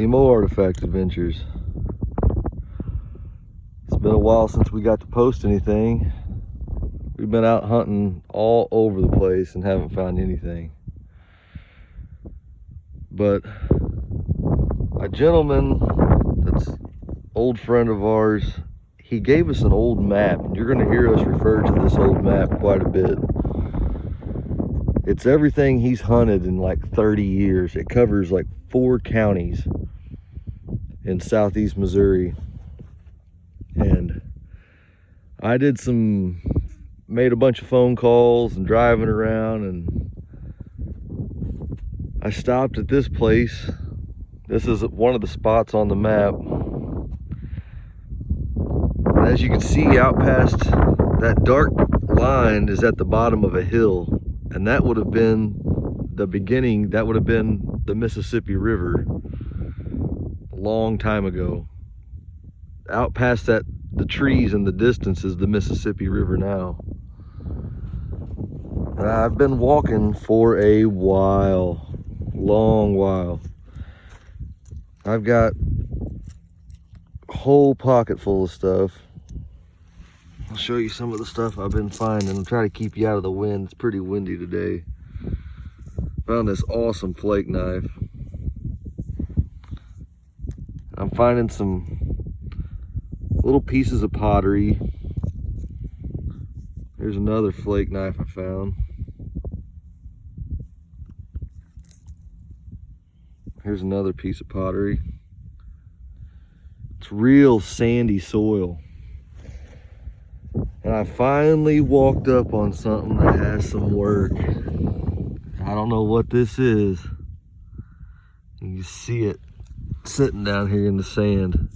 Emo Artifact Adventures. It's been a while since we got to post anything. We've been out hunting all over the place and haven't found anything. But a gentleman that's an old friend of ours, he gave us an old map, and you're going to hear us refer to this old map quite a bit. It's everything he's hunted in like 30 years. It covers like 4 counties in southeast Missouri. And I made a bunch of phone calls and driving around, and I stopped at this place. This is one of the spots on the map. As you can see, out past that dark line is at the bottom of a hill, and that would have been the beginning. That would have been the Mississippi River a long time ago. Out past that, the trees in the distance is the Mississippi River now. And I've been walking for a while, long while. I've got a whole pocket full of stuff. I'll show you some of the stuff I've been finding. I'm trying to keep you out of the wind. It's pretty windy today. Found this awesome flake knife. I'm finding some little pieces of pottery. Here's another flake knife I found. Here's another piece of pottery. It's real sandy soil. And I finally walked up on something that has some work. I don't know what this is. You can see it sitting down here in the sand.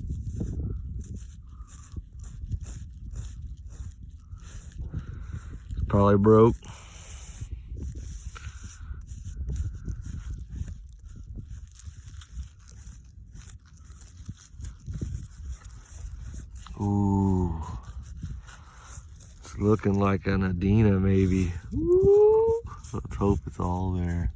It's probably broke. Ooh. It's looking like an Adina maybe. Ooh. Let's hope it's all there.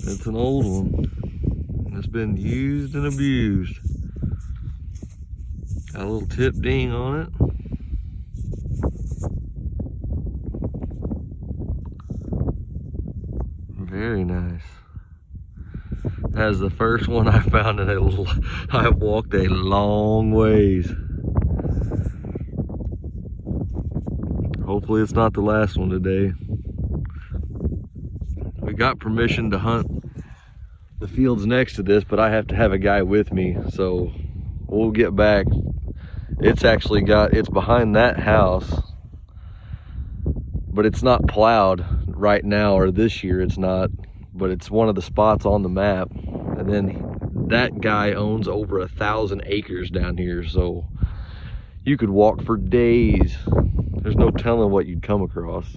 It's an old one. It's been used and abused. Got a little tip ding on it. Very nice. As the first one I found in I walked a long ways. Hopefully it's not the last one today. We got permission to hunt the fields next to this, but I have to have a guy with me, so we'll get back. It's behind that house, but it's not plowed right now, or this year it's not, but it's one of the spots on the map. And then that guy owns over 1,000 acres down here, so you could walk for days. There's no telling what you'd come across.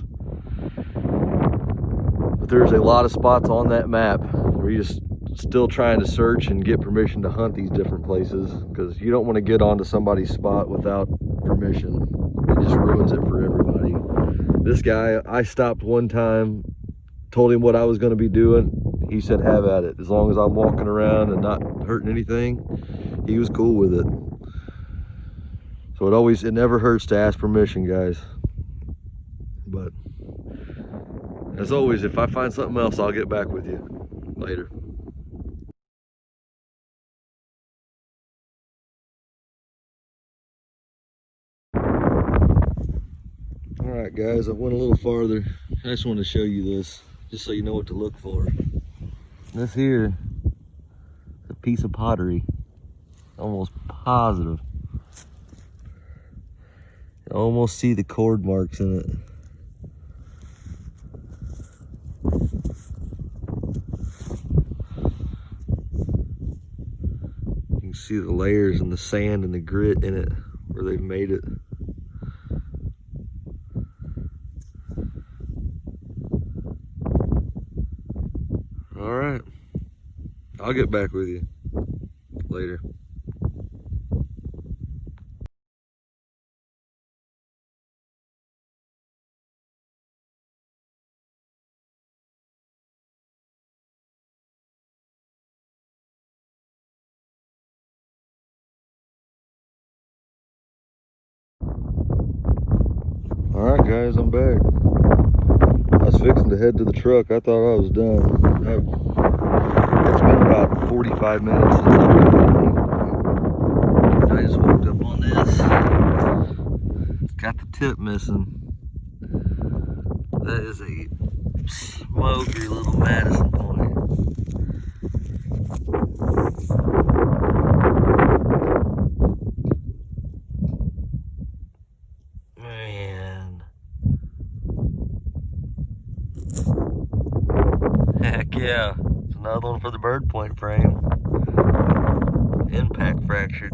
But there's a lot of spots on that map where you're just still trying to search and get permission to hunt these different places, because you don't want to get onto somebody's spot without permission. It just ruins it for everybody. This guy, I stopped one time, told him what I was going to be doing. He said, have at it. As long as I'm walking around and not hurting anything, he was cool with it. So it never hurts to ask permission, guys. But as always, if I find something else, I'll get back with you later. All right, guys, I went a little farther. I just wanted to show you this, just so you know what to look for. This here is a piece of pottery, almost positive. You almost see the cord marks in it. You can see the layers and the sand and the grit in it where they've made it. All right, I'll get back with you later. All right, guys, I'm back. I was fixing to head to the truck. I thought I was done. It's been about 45 minutes since I've been home. I just woke up on this. It's got the tip missing. That is a smoky little Madison point. Man. Heck yeah. It's another one for the bird point frame. Impact fractured.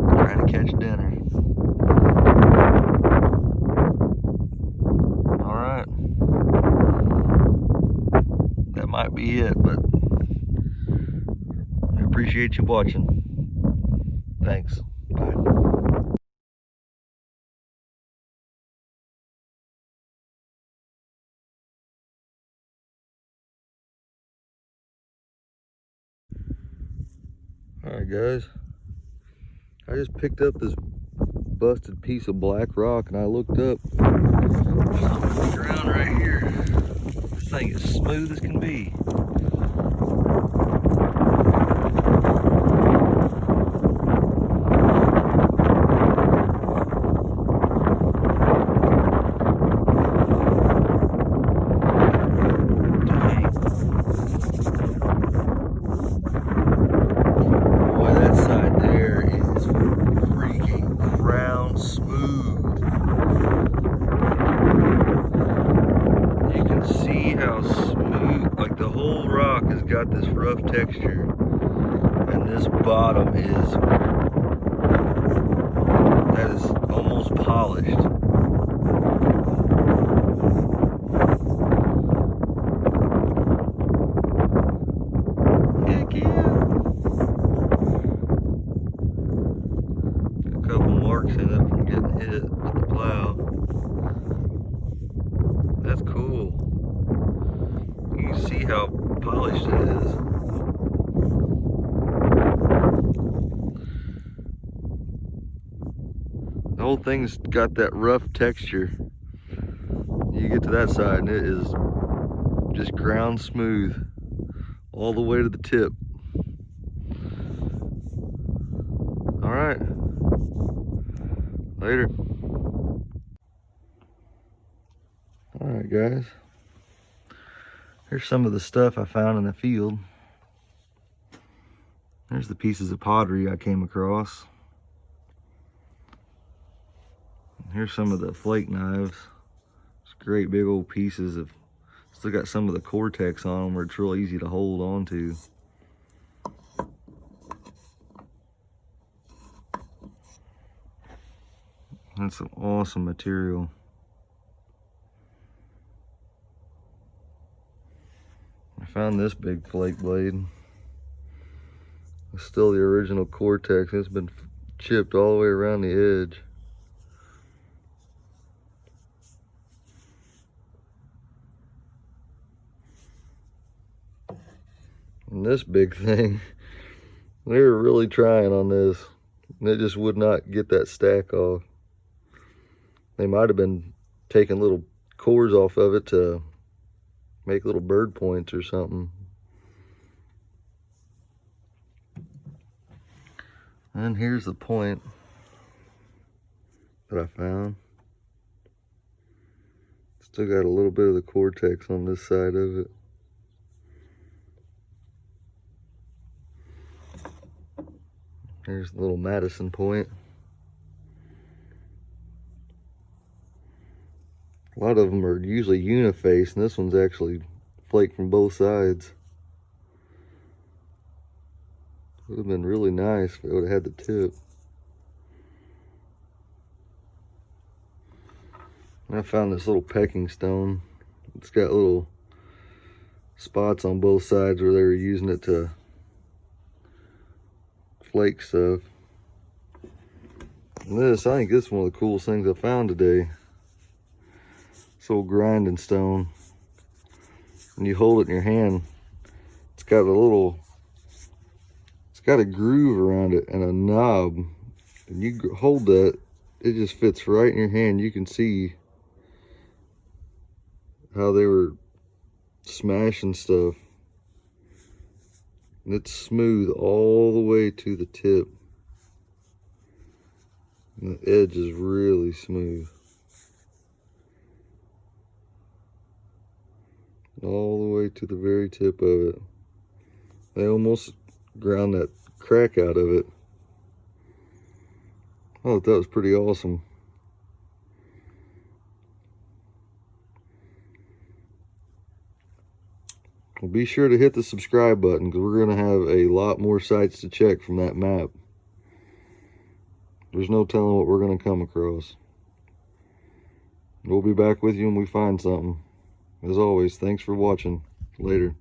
Trying to catch dinner. Alright. That might be it, but I appreciate you watching. Thanks. Bye. Alright guys, I just picked up this busted piece of black rock and I looked up. There's something on the ground right here. This thing is smooth as can be. Got this rough texture, and this bottom is almost polished. Heck yeah! Got a couple marks in it from getting hit with the plow. That's cool. You can see how polished it is. The whole thing's got that rough texture. You get to that side and it is just ground smooth all the way to the tip. All right, later. All right, guys. Here's some of the stuff I found in the field. There's the pieces of pottery I came across. Here's some of the flake knives. It's great big old pieces of, still got some of the Cortex on them where it's real easy to hold on to. That's some awesome material. I found this big flake blade. It's still the original Cortex. It's been chipped all the way around the edge. And this big thing, they were really trying on this. And it just would not get that stack off. They might have been taking little cores off of it to make little bird points or something. And here's the point that I found. Still got a little bit of the Cortex on this side of it. Here's the little Madison point. A lot of them are usually uniface, and this one's actually flaked from both sides. Would have been really nice if it would have had the tip. And I found this little pecking stone. It's got little spots on both sides where they were using it to flake stuff. And this, I think this is one of the coolest things I found today. This old grinding stone. When you hold it in your hand, it's got got a groove around it and a knob. And you hold that, it just fits right in your hand. You can see how they were smashing stuff. And it's smooth all the way to the tip. And the edge is really smooth. All the way to the very tip of it. They almost ground that crack out of it. I thought that was pretty awesome. Well, be sure to hit the subscribe button because we're going to have a lot more sites to check from that map. There's no telling what we're going to come across. We'll be back with you when we find something. As always, thanks for watching. Later.